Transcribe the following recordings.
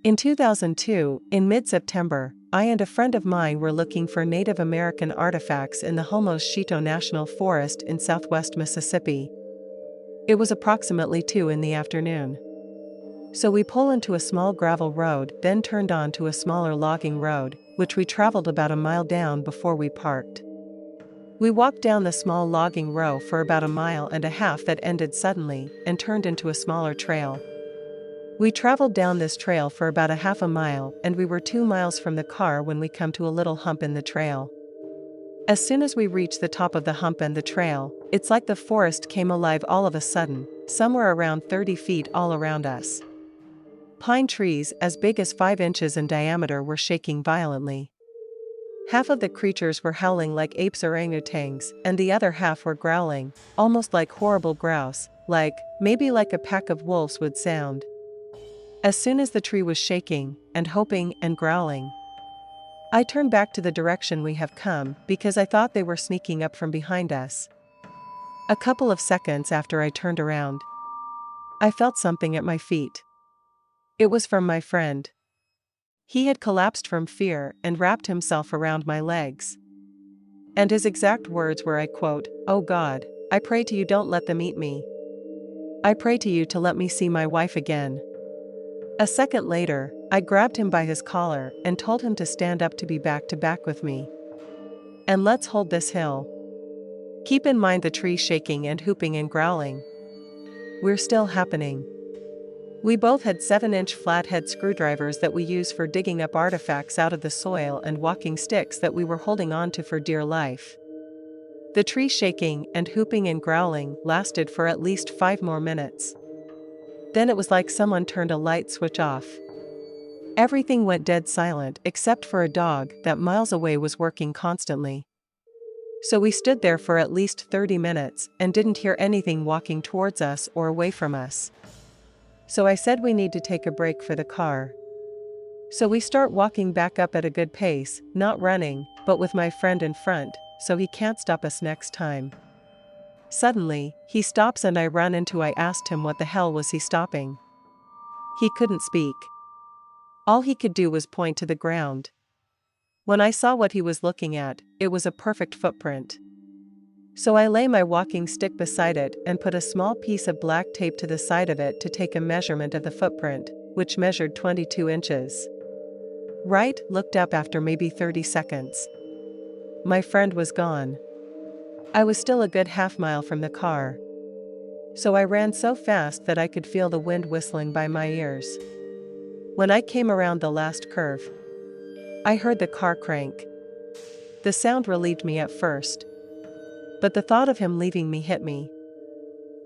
In 2002, in mid-September, I and a friend of mine were looking for Native American artifacts in the Hollowwood National Forest in southwest Mississippi. It was approximately 2 in the afternoon. So we pull into a small gravel road, then turned on to a smaller logging road, which we traveled about a mile down before we parked. We walked down the small logging row for about a mile and a half that ended suddenly and turned into a smaller trail. We traveled down this trail for about a half a mile and we were 2 miles from the car when we come to a little hump in the trail. As soon as we reach the top of the hump and the trail, it's like the forest came alive all of a sudden, somewhere around 30 feet all around us. Pine trees as big as 5 inches in diameter were shaking violently. Half of the creatures were howling like apes or orangutans, and the other half were growling, almost like horrible grouse, maybe like a pack of wolves would sound. As soon as the tree was shaking, and hoping and growling, I turned back to the direction we have come because I thought they were sneaking up from behind us. A couple of seconds after I turned around, I felt something at my feet. It was from my friend. He had collapsed from fear and wrapped himself around my legs. And his exact words were, I quote, "Oh God, I pray to you don't let them eat me. I pray to you to let me see my wife again." A second later, I grabbed him by his collar and told him to stand up to be back to back with me. And let's hold this hill. Keep in mind the tree shaking and hooping and growling. We're still happening. We both had 7-inch flathead screwdrivers that we use for digging up artifacts out of the soil and walking sticks that we were holding onto for dear life. The tree shaking and hooping and growling lasted for at least 5 more minutes. Then it was like someone turned a light switch off. Everything went dead silent except for a dog that miles away was working constantly. So we stood there for at least 30 minutes and didn't hear anything walking towards us or away from us. So I said we need to take a break for the car. So we start walking back up at a good pace, not running, but with my friend in front, so he can't stop us next time. Suddenly, he stops and I run into. I asked him what the hell was he stopping. He couldn't speak. All he could do was point to the ground. When I saw what he was looking at, it was a perfect footprint. So I lay my walking stick beside it and put a small piece of black tape to the side of it to take a measurement of the footprint, which measured 22 inches. Wright looked up after maybe 30 seconds. My friend was gone. I was still a good half mile from the car. So I ran so fast that I could feel the wind whistling by my ears. When I came around the last curve, I heard the car crank. The sound relieved me at first, but the thought of him leaving me hit me.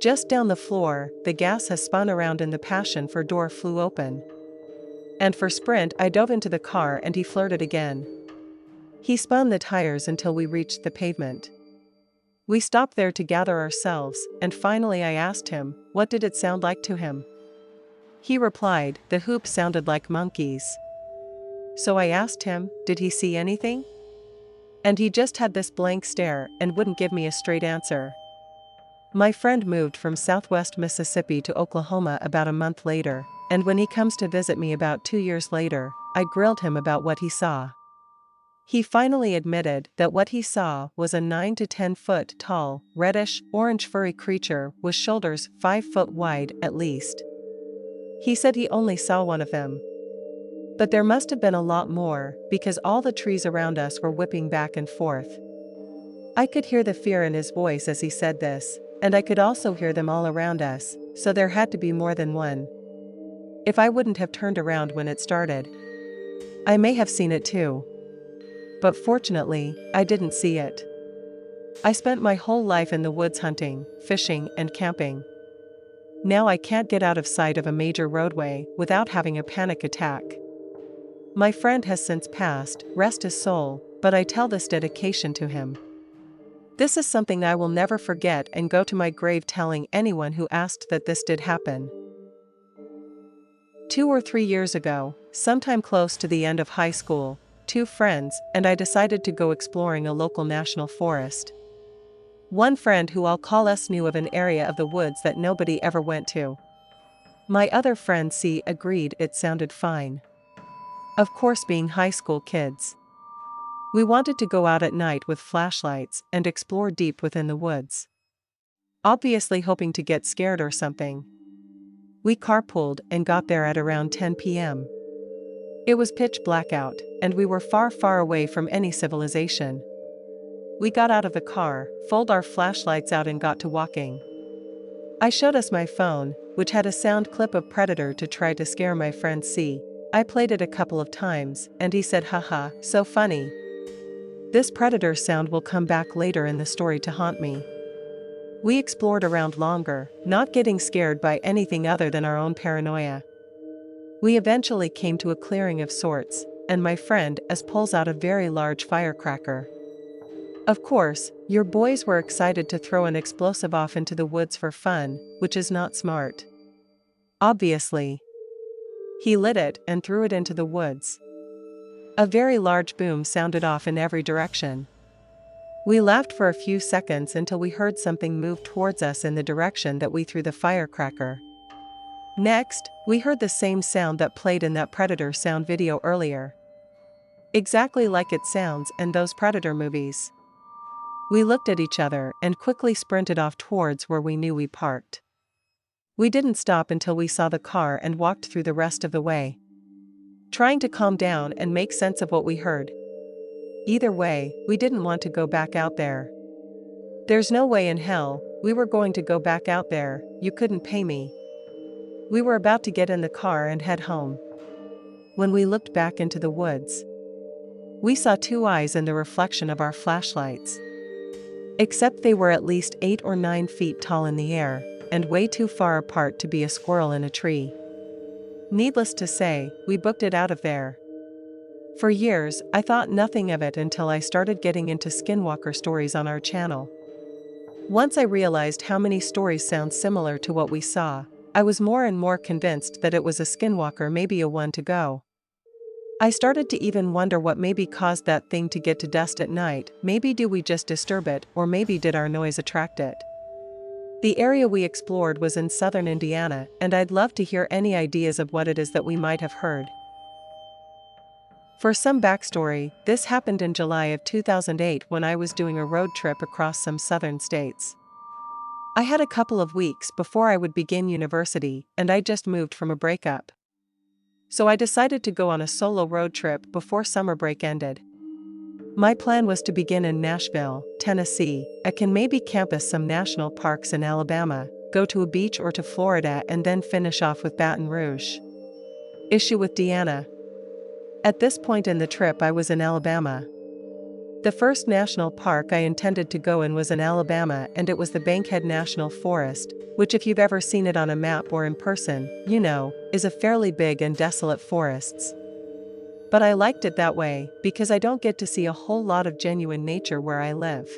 Just down the floor, the gas has spun around and the passion for door flew open. And for sprint, I dove into the car and he flirted again. He spun the tires until we reached the pavement. We stopped there to gather ourselves, and finally I asked him, what did it sound like to him? He replied, the hoop sounded like monkeys. So I asked him, did he see anything? And he just had this blank stare and wouldn't give me a straight answer. My friend moved from southwest Mississippi to Oklahoma about a month later, and when he comes to visit me about 2 years later, I grilled him about what he saw. He finally admitted that what he saw was a 9 to 10 foot tall, reddish, orange furry creature with shoulders 5 foot wide at least. He said he only saw one of them. But there must have been a lot more, because all the trees around us were whipping back and forth. I could hear the fear in his voice as he said this, and I could also hear them all around us, so there had to be more than one. If I wouldn't have turned around when it started, I may have seen it too. But fortunately, I didn't see it. I spent my whole life in the woods hunting, fishing, and camping. Now I can't get out of sight of a major roadway without having a panic attack. My friend has since passed, rest his soul, but I tell this dedication to him. This is something I will never forget and go to my grave telling anyone who asked that this did happen. 2 or 3 years ago, sometime close to the end of high school, 2 friends and I decided to go exploring a local national forest. One friend who I'll call S knew of an area of the woods that nobody ever went to. My other friend C agreed it sounded fine. Of course, being high school kids, we wanted to go out at night with flashlights and explore deep within the woods. Obviously hoping to get scared or something. We carpooled and got there at around 10 p.m. It was pitch black out, and we were far, far away from any civilization. We got out of the car, pulled our flashlights out and got to walking. I showed us my phone, which had a sound clip of Predator to try to scare my friend C. I played it a couple of times, and he said, "Haha, so funny. This Predator sound will come back later in the story to haunt me." We explored around longer, not getting scared by anything other than our own paranoia. We eventually came to a clearing of sorts, and my friend S pulls out a very large firecracker. Of course, your boys were excited to throw an explosive off into the woods for fun, which is not smart. Obviously. He lit it and threw it into the woods. A very large boom sounded off in every direction. We laughed for a few seconds until we heard something move towards us in the direction that we threw the firecracker. Next, we heard the same sound that played in that Predator sound video earlier. Exactly like it sounds in those Predator movies. We looked at each other and quickly sprinted off towards where we knew we parked. We didn't stop until we saw the car and walked through the rest of the way, trying to calm down and make sense of what we heard. Either way, we didn't want to go back out there. There's no way in hell we were going to go back out there. You couldn't pay me. We were about to get in the car and head home. When we looked back into the woods, we saw two eyes in the reflection of our flashlights. Except they were at least 8 or 9 feet tall in the air, and way too far apart to be a squirrel in a tree. Needless to say, we booked it out of there. For years, I thought nothing of it until I started getting into skinwalker stories on our channel. Once I realized how many stories sound similar to what we saw, I was more and more convinced that it was a skinwalker, maybe a one to go. I started to even wonder what maybe caused that thing to get to dust at night. Maybe do we just disturb it, or maybe did our noise attract it? The area we explored was in southern Indiana, and I'd love to hear any ideas of what it is that we might have heard. For some backstory, this happened in July of 2008 when I was doing a road trip across some southern states. I had a couple of weeks before I would begin university, and I just moved from a breakup. So I decided to go on a solo road trip before summer break ended. My plan was to begin in Nashville, Tennessee. I can maybe campus some national parks in Alabama, go to a beach or to Florida, and then finish off with Baton Rouge. Issue with Deanna. At this point in the trip I was in Alabama. The first national park I intended to go in was in Alabama, and it was the Bankhead National Forest, which if you've ever seen it on a map or in person, you know, is a fairly big and desolate forest. But I liked it that way, because I don't get to see a whole lot of genuine nature where I live.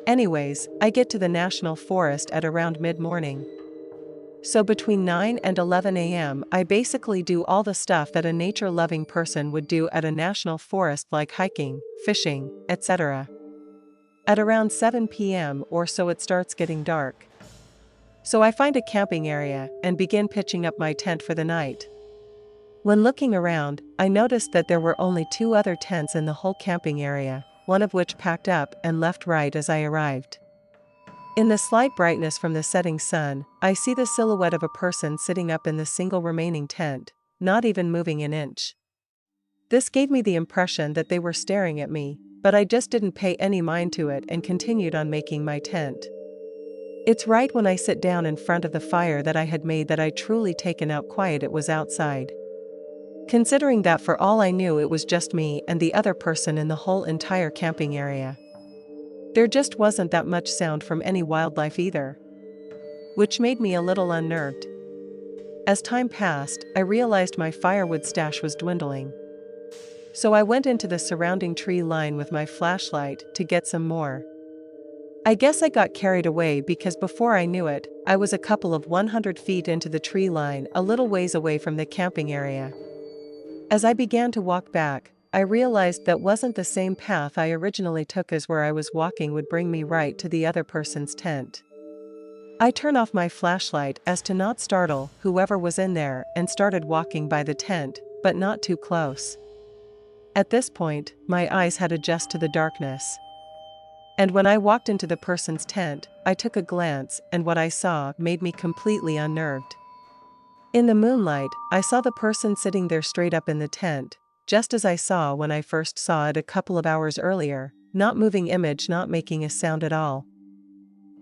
Anyways, I get to the national forest at around mid-morning. So between 9 and 11 a.m. I basically do all the stuff that a nature-loving person would do at a national forest, like hiking, fishing, etc. At around 7 p.m. or so it starts getting dark. So I find a camping area and begin pitching up my tent for the night. When looking around, I noticed that there were only 2 other tents in the whole camping area, one of which packed up and left right as I arrived. In the slight brightness from the setting sun, I see the silhouette of a person sitting up in the single remaining tent, not even moving an inch. This gave me the impression that they were staring at me, but I just didn't pay any mind to it and continued on making my tent. It's right when I sit down in front of the fire that I had made that I truly taken out quiet it was outside. Considering that for all I knew it was just me and the other person in the whole entire camping area. There just wasn't that much sound from any wildlife either, which made me a little unnerved. As time passed, I realized my firewood stash was dwindling. So I went into the surrounding tree line with my flashlight to get some more. I guess I got carried away because before I knew it, I was a couple of 100 feet into the tree line, a little ways away from the camping area. As I began to walk back, I realized that wasn't the same path I originally took, as where I was walking would bring me right to the other person's tent. I turned off my flashlight as to not startle whoever was in there and started walking by the tent, but not too close. At this point, my eyes had adjusted to the darkness. And when I walked into the person's tent, I took a glance, and what I saw made me completely unnerved. In the moonlight, I saw the person sitting there straight up in the tent, just as I saw when I first saw it a couple of hours earlier, not moving image, not making a sound at all.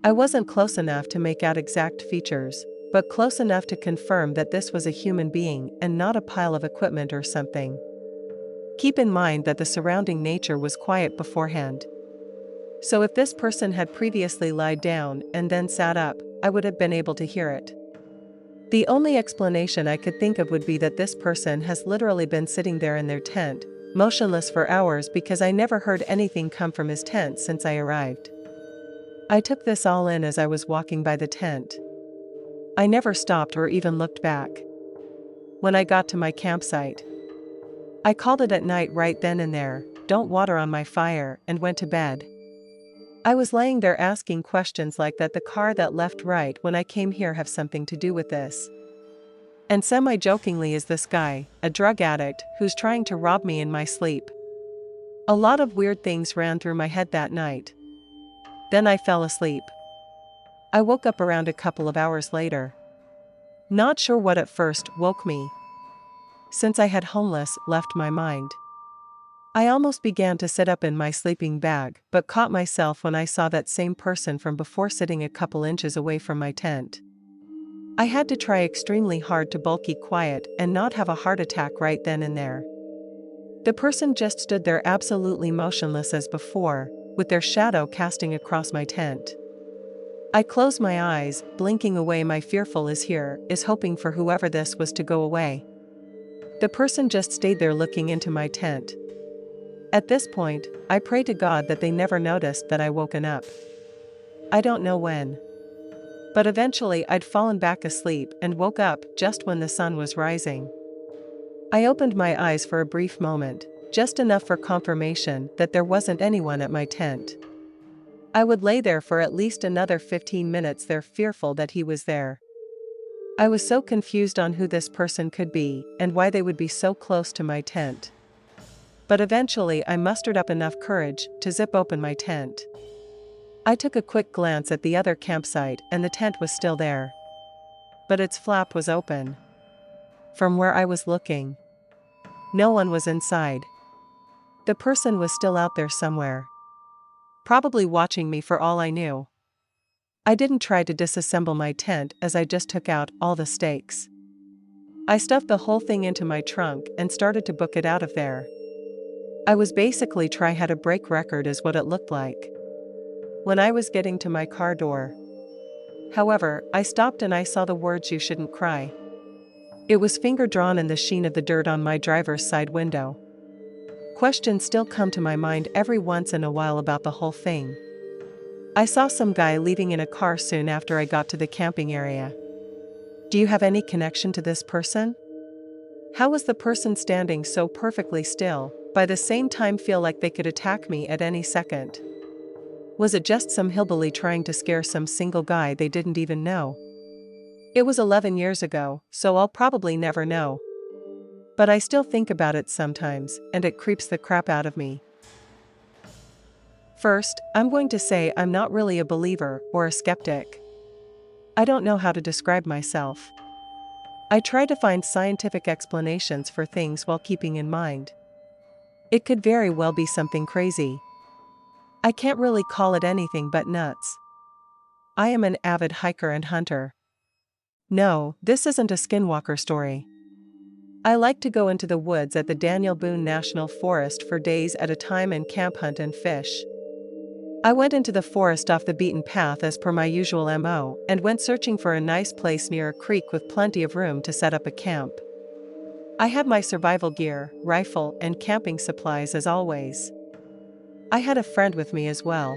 I wasn't close enough to make out exact features, but close enough to confirm that this was a human being and not a pile of equipment or something. Keep in mind that the surrounding nature was quiet beforehand. So if this person had previously lied down and then sat up, I would have been able to hear it. The only explanation I could think of would be that this person has literally been sitting there in their tent, motionless for hours, because I never heard anything come from his tent since I arrived. I took this all in as I was walking by the tent. I never stopped or even looked back. When I got to my campsite, I called it at night right then and there, don't water on my fire, and went to bed. I was laying there asking questions like that the car that left right when I came here have something to do with this? And semi-jokingly, is this guy a drug addict who's trying to rob me in my sleep? A lot of weird things ran through my head that night. Then I fell asleep. I woke up around a couple of hours later. Not sure what at first woke me, since I had homeless left my mind. I almost began to sit up in my sleeping bag, but caught myself when I saw that same person from before sitting a couple inches away from my tent. I had to try extremely hard to bulky quiet and not have a heart attack right then and there. The person just stood there absolutely motionless as before, with their shadow casting across my tent. I closed my eyes, blinking away my fearful is hoping for whoever this was to go away. The person just stayed there looking into my tent. At this point, I prayed to God that they never noticed that I woken up. I don't know when. But eventually I'd fallen back asleep and woke up just when the sun was rising. I opened my eyes for a brief moment, just enough for confirmation that there wasn't anyone at my tent. I would lay there for at least another 15 minutes there, fearful that he was there. I was so confused on who this person could be and why they would be so close to my tent. But eventually I mustered up enough courage to zip open my tent. I took a quick glance at the other campsite and the tent was still there. But its flap was open. From where I was looking, no one was inside. The person was still out there somewhere, probably watching me for all I knew. I didn't try to disassemble my tent as I just took out all the stakes. I stuffed the whole thing into my trunk and started to book it out of there. I was basically trying how to break record is what it looked like. When I was getting to my car door, however, I stopped and I saw the words "You shouldn't cry." It was finger drawn in the sheen of the dirt on my driver's side window. Questions still come to my mind every once in a while about the whole thing. I saw some guy leaving in a car soon after I got to the camping area. Do you have any connection to this person? How was the person standing so perfectly still, by the same time feel like they could attack me at any second? Was it just some hillbilly trying to scare some single guy they didn't even know? It was 11 years ago, so I'll probably never know. But I still think about it sometimes, and it creeps the crap out of me. First, I'm going to say I'm not really a believer or a skeptic. I don't know how to describe myself. I try to find scientific explanations for things while keeping in mind it could very well be something crazy. I can't really call it anything but nuts. I am an avid hiker and hunter. No, this isn't a skinwalker story. I like to go into the woods at the Daniel Boone National Forest for days at a time and camp hunt and fish. I went into the forest off the beaten path as per my usual MO and went searching for a nice place near a creek with plenty of room to set up a camp. I had my survival gear, rifle, and camping supplies as always. I had a friend with me as well.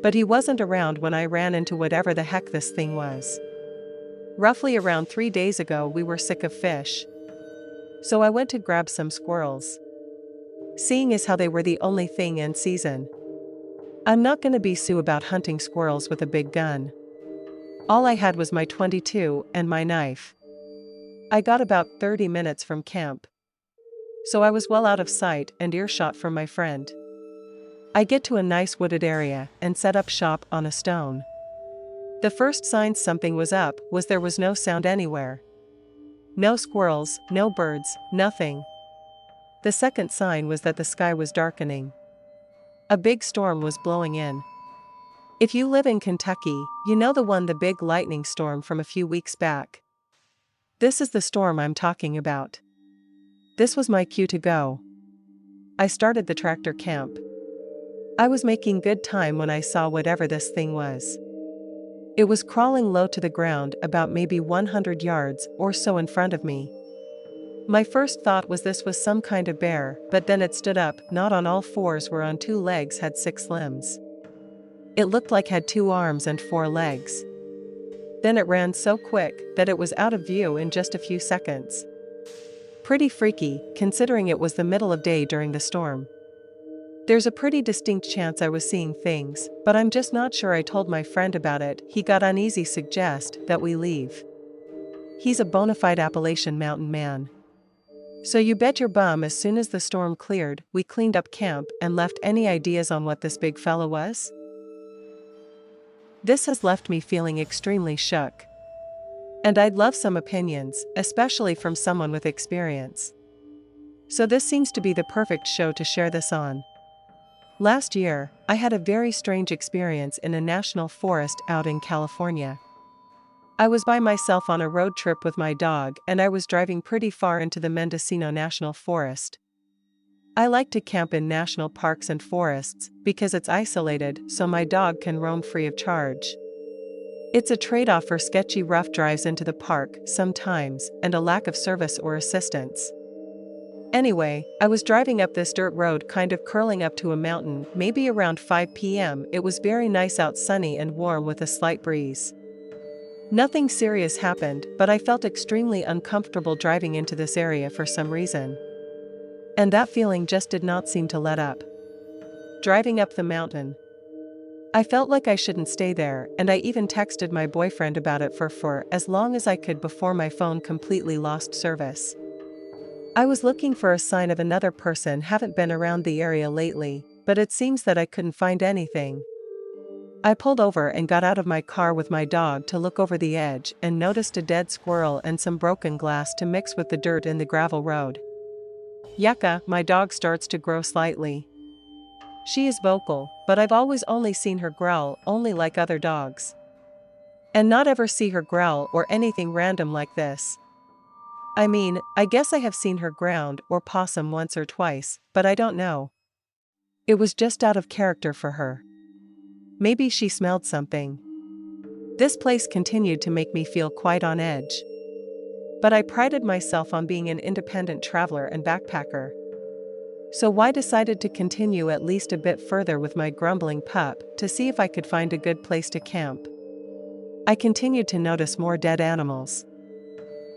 But he wasn't around when I ran into whatever the heck this thing was. Roughly around 3 days ago we were sick of fish. So I went to grab some squirrels. Seeing as how they were the only thing in season. I'm not gonna be Sue about hunting squirrels with a big gun. All I had was my 22 and my knife. I got about 30 minutes from camp, so I was well out of sight and earshot from my friend. I get to a nice wooded area and set up shop on a stone. The first sign something was up was there was no sound anywhere. No squirrels, no birds, nothing. The second sign was that the sky was darkening. A big storm was blowing in. If you live in Kentucky, you know the big lightning storm from a few weeks back. This is the storm I'm talking about. This was my cue to go. I started the tractor camp. I was making good time when I saw whatever this thing was. It was crawling low to the ground about maybe 100 yards or so in front of me. My first thought was this was some kind of bear, but then it stood up, not on all fours, were on two legs, had 6 limbs. It looked like had 2 arms and 4 legs. Then it ran so quick that it was out of view in just a few seconds. Pretty freaky, considering it was the middle of day during the storm. There's a pretty distinct chance I was seeing things, but I'm just not sure. I told my friend about it. He got uneasy, suggest that we leave. He's a bona fide Appalachian mountain man. So you bet your bum as soon as the storm cleared, we cleaned up camp and left. Any ideas on what this big fella was? This has left me feeling extremely shook. And I'd love some opinions, especially from someone with experience. So this seems to be the perfect show to share this on. Last year, I had a very strange experience in a national forest out in California. I was by myself on a road trip with my dog, and I was driving pretty far into the Mendocino National Forest. I like to camp in national parks and forests because it's isolated, so my dog can roam free of charge. It's a trade-off for sketchy rough drives into the park sometimes and a lack of service or assistance. Anyway, I was driving up this dirt road, kind of curling up to a mountain, maybe around 5 p.m. It was very nice out, sunny and warm with a slight breeze. Nothing serious happened, but I felt extremely uncomfortable driving into this area for some reason. And that feeling just did not seem to let up. Driving up the mountain, I felt like I shouldn't stay there, and I even texted my boyfriend about it for as long as I could before my phone completely lost service. I was looking for a sign of another person. Haven't been around the area lately, but it seems that I couldn't find anything. I pulled over and got out of my car with my dog to look over the edge and noticed a dead squirrel and some broken glass to mix with the dirt in the gravel road. Yucca, my dog starts to grow slightly. She is vocal, but I've always only seen her growl, only like other dogs. And not ever see her growl or anything random like this. I mean, I guess I have seen her ground or possum once or twice, but I don't know. It was just out of character for her. Maybe she smelled something. This place continued to make me feel quite on edge. But I prided myself on being an independent traveler and backpacker. So I decided to continue at least a bit further with my grumbling pup to see if I could find a good place to camp. I continued to notice more dead animals.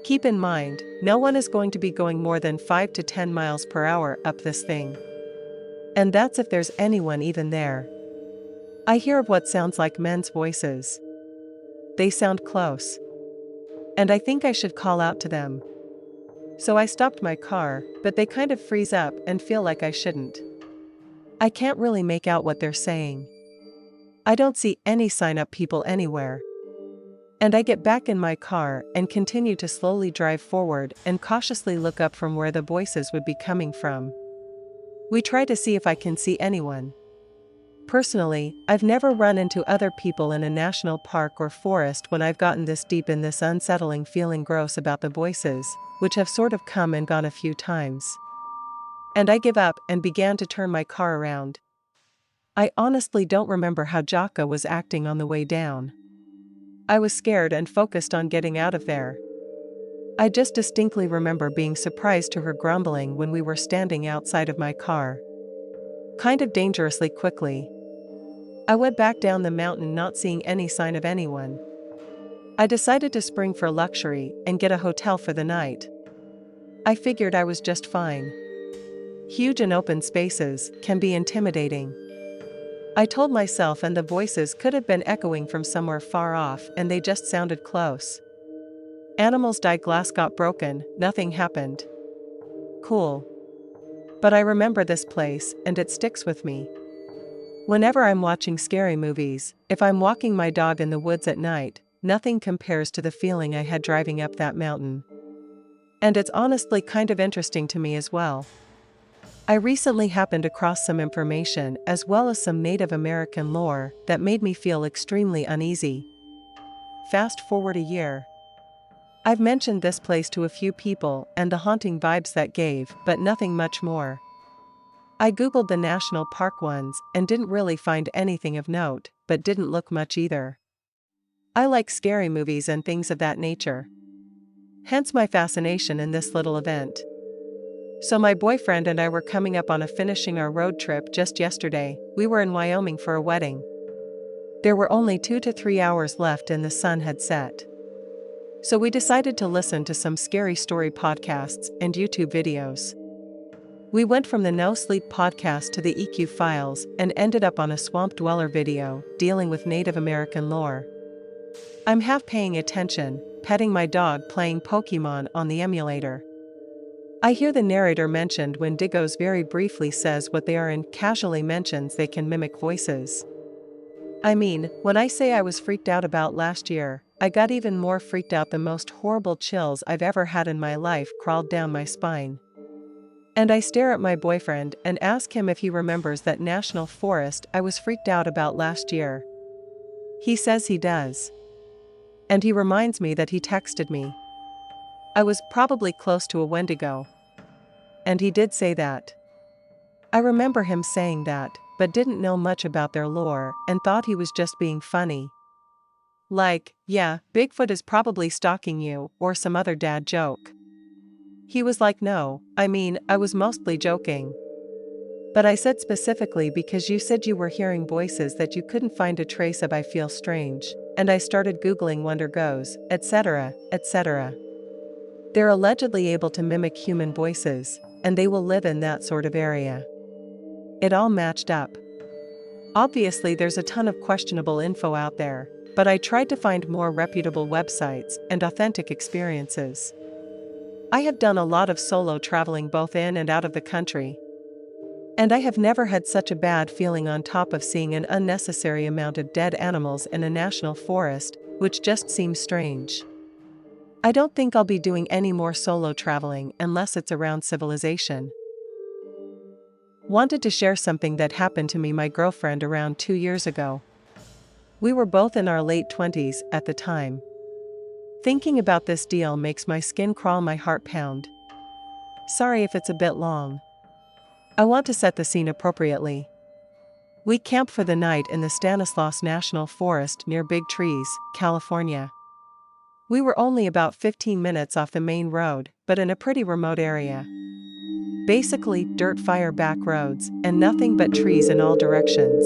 Keep in mind, no one is going to be going more than 5 to 10 miles per hour up this thing. And that's if there's anyone even there. I hear of what sounds like men's voices. They sound close. And I think I should call out to them. So I stopped my car, but they kind of freeze up and feel like I shouldn't. I can't really make out what they're saying. I don't see any sign up people anywhere. And I get back in my car and continue to slowly drive forward and cautiously look up from where the voices would be coming from. We try to see if I can see anyone. Personally, I've never run into other people in a national park or forest when I've gotten this deep in this unsettling feeling gross about the voices, which have sort of come and gone a few times. And I give up and began to turn my car around. I honestly don't remember how Jaka was acting on the way down. I was scared and focused on getting out of there. I just distinctly remember being surprised to her grumbling when we were standing outside of my car. Kind of dangerously quickly. I went back down the mountain, not seeing any sign of anyone. I decided to spring for luxury and get a hotel for the night. I figured I was just fine. Huge and open spaces can be intimidating. I told myself, and the voices could have been echoing from somewhere far off, and they just sounded close. Animals died, glass got broken, nothing happened. Cool. But I remember this place, and it sticks with me. Whenever I'm watching scary movies, if I'm walking my dog in the woods at night, nothing compares to the feeling I had driving up that mountain. And it's honestly kind of interesting to me as well. I recently happened across some information as well as some Native American lore that made me feel extremely uneasy. Fast forward a year. I've mentioned this place to a few people and the haunting vibes that gave, but nothing much more. I googled the national park ones and didn't really find anything of note, but didn't look much either. I like scary movies and things of that nature. Hence my fascination in this little event. So my boyfriend and I were coming up on finishing our road trip just yesterday. We were in Wyoming for a wedding. There were only 2 to 3 hours left and the sun had set. So we decided to listen to some scary story podcasts and YouTube videos. We went from the No Sleep podcast to the EQ Files and ended up on a swamp dweller video dealing with Native American lore. I'm half paying attention, petting my dog, playing Pokemon on the emulator. I hear the narrator mentioned when Diggo's very briefly says what they are and casually mentions they can mimic voices. I mean, when I say I was freaked out about last year, I got even more freaked out. The most horrible chills I've ever had in my life crawled down my spine. And I stare at my boyfriend and ask him if he remembers that national forest I was freaked out about last year. He says he does. And he reminds me that he texted me. I was probably close to a Wendigo. And he did say that. I remember him saying that, but didn't know much about their lore and thought he was just being funny. Like, yeah, Bigfoot is probably stalking you, or some other dad joke. He was like, no, I mean, I was mostly joking. But I said specifically because you said you were hearing voices that you couldn't find a trace of. I feel strange, and I started Googling Wendigos, etc., etc. They're allegedly able to mimic human voices, and they will live in that sort of area. It all matched up. Obviously there's a ton of questionable info out there, but I tried to find more reputable websites and authentic experiences. I have done a lot of solo traveling both in and out of the country. And I have never had such a bad feeling on top of seeing an unnecessary amount of dead animals in a national forest, which just seems strange. I don't think I'll be doing any more solo traveling unless it's around civilization. Wanted to share something that happened to me, my girlfriend, around 2 years ago. We were both in our late 20s at the time. Thinking about this deal makes my skin crawl, my heart pound. Sorry if it's a bit long. I want to set the scene appropriately. We camped for the night in the Stanislaus National Forest near Big Trees, California. We were only about 15 minutes off the main road, but in a pretty remote area. Basically, dirt fire back roads, and nothing but trees in all directions.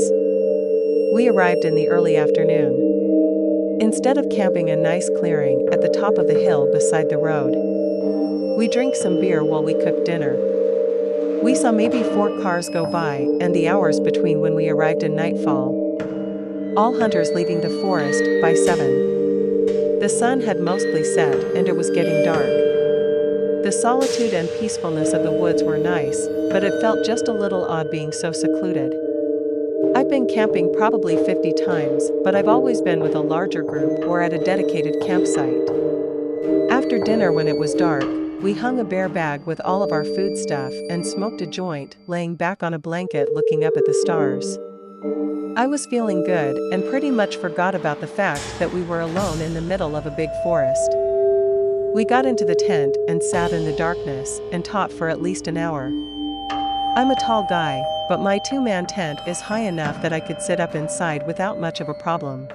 We arrived in the early afternoon. Instead of camping a nice clearing at the top of the hill beside the road, we drank some beer while we cooked dinner. We saw maybe 4 cars go by, and the hours between when we arrived and nightfall. All hunters leaving the forest by 7. The sun had mostly set, and it was getting dark. The solitude and peacefulness of the woods were nice, but it felt just a little odd being so secluded. I've been camping probably 50 times, but I've always been with a larger group or at a dedicated campsite. After dinner, when it was dark, we hung a bear bag with all of our food stuff and smoked a joint, laying back on a blanket looking up at the stars. I was feeling good and pretty much forgot about the fact that we were alone in the middle of a big forest. We got into the tent and sat in the darkness and talked for at least an hour. I'm a tall guy, but my 2-man tent is high enough that I could sit up inside without much of a problem.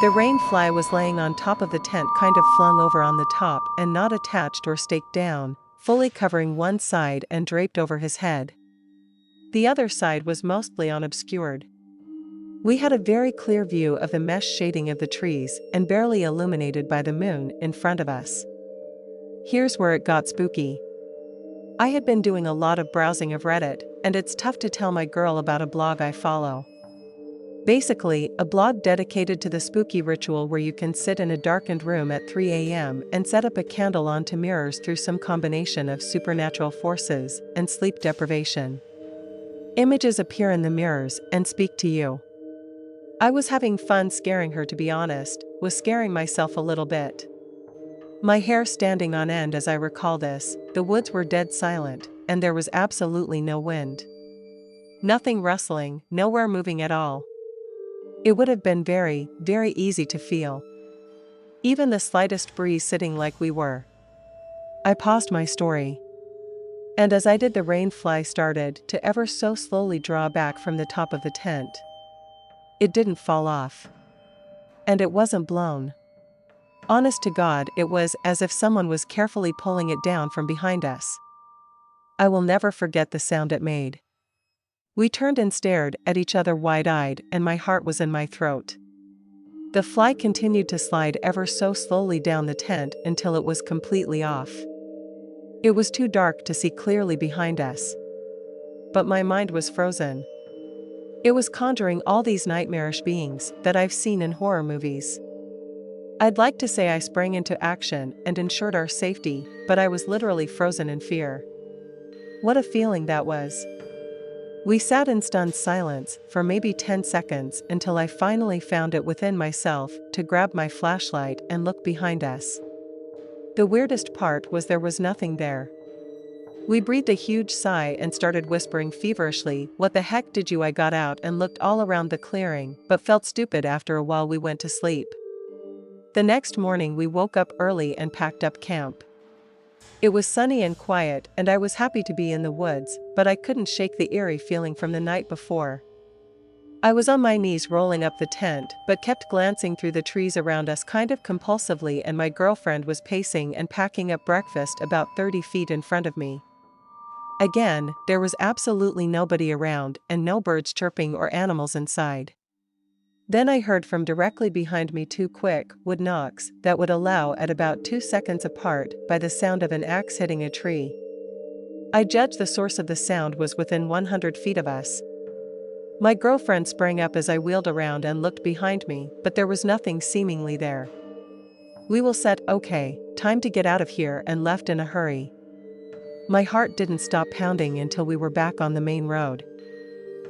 The rain fly was laying on top of the tent, kind of flung over on the top and not attached or staked down, fully covering one side and draped over his head. The other side was mostly unobscured. We had a very clear view of the mesh shading of the trees and barely illuminated by the moon in front of us. Here's where it got spooky. I had been doing a lot of browsing of Reddit, and it's tough to tell my girl about a blog I follow. Basically, a blog dedicated to the spooky ritual where you can sit in a darkened room at 3 a.m. and set up a candle onto mirrors through some combination of supernatural forces and sleep deprivation. Images appear in the mirrors and speak to you. I was having fun scaring her, to be honest, was scaring myself a little bit. My hair standing on end as I recall this. The woods were dead silent, and there was absolutely no wind. Nothing rustling, nowhere moving at all. It would have been very, very easy to feel even the slightest breeze sitting like we were. I paused my story. And as I did, the rainfly started to ever so slowly draw back from the top of the tent. It didn't fall off. And it wasn't blown. Honest to God, it was as if someone was carefully pulling it down from behind us. I will never forget the sound it made. We turned and stared at each other wide-eyed, and my heart was in my throat. The fly continued to slide ever so slowly down the tent until it was completely off. It was too dark to see clearly behind us. But my mind was frozen. It was conjuring all these nightmarish beings that I've seen in horror movies. I'd like to say I sprang into action and ensured our safety, but I was literally frozen in fear. What a feeling that was. We sat in stunned silence for maybe 10 seconds until I finally found it within myself to grab my flashlight and look behind us. The weirdest part was there was nothing there. We breathed a huge sigh and started whispering feverishly, "What the heck did you?" I got out and looked all around the clearing, but felt stupid after a while. We went to sleep. The next morning we woke up early and packed up camp. It was sunny and quiet, and I was happy to be in the woods, but I couldn't shake the eerie feeling from the night before. I was on my knees rolling up the tent, but kept glancing through the trees around us kind of compulsively, and my girlfriend was pacing and packing up breakfast about 30 feet in front of me. Again, there was absolutely nobody around, and no birds chirping or animals inside. Then I heard from directly behind me 2 quick wood knocks that would allow at about 2 seconds apart by the sound of an axe hitting a tree. I judged the source of the sound was within 100 feet of us. My girlfriend sprang up as I wheeled around and looked behind me, but there was nothing seemingly there. We will set, okay, time to get out of here, and left in a hurry. My heart didn't stop pounding until we were back on the main road.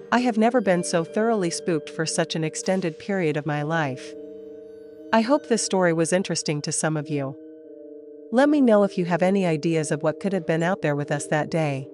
I have never been so thoroughly spooked for such an extended period of my life. I hope this story was interesting to some of you. Let me know if you have any ideas of what could have been out there with us that day.